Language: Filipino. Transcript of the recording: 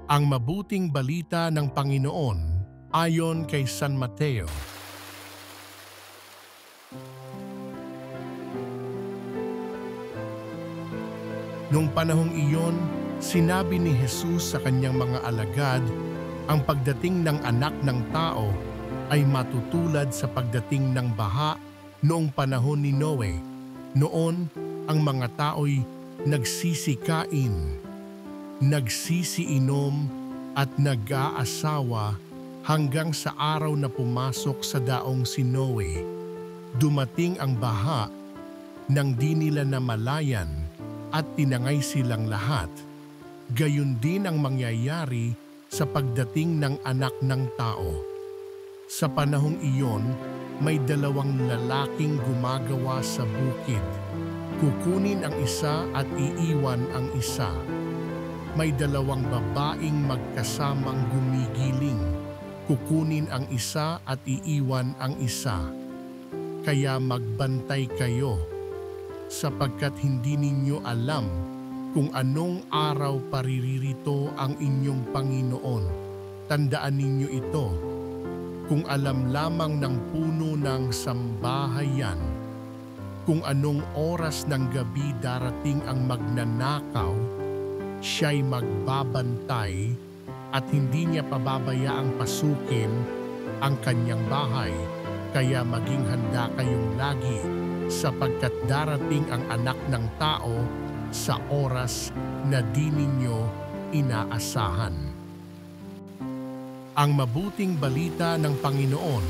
Ang mabuting balita ng Panginoon ayon kay San Mateo. Nung panahong iyon, sinabi ni Jesus sa kanyang mga alagad, ang pagdating ng Anak ng Tao ay matutulad sa pagdating ng baha noong panahon ni Noe. Noon, ang mga tao'y nagsisikain, nagsisiinom at nag-aasawa hanggang sa araw na pumasok sa daong si Noe. Dumating ang baha nang di nila namalayan at tinangay silang lahat. Gayon din ang mangyayari sa pagdating ng Anak ng Tao. Sa panahong iyon, may dalawang lalaking gumagawa sa bukid. Kukunin ang isa at iiwan ang isa. May dalawang babaeng magkasamang gumigiling. Kukunin ang isa at iiwan ang isa. Kaya magbantay kayo, sapagkat hindi ninyo alam kung anong araw pariririto ang inyong Panginoon. Tandaan ninyo ito, kung alam lamang ng puno ng sambahayan, kung anong oras ng gabi darating ang magnanakaw, siya'y magbabantay at hindi niya pababayaang pasukin ang kanyang bahay. Kaya maging handa kayong lagi, sapagkat darating ang Anak ng Tao sa oras na di ninyo inaasahan. Ang mabuting balita ng Panginoon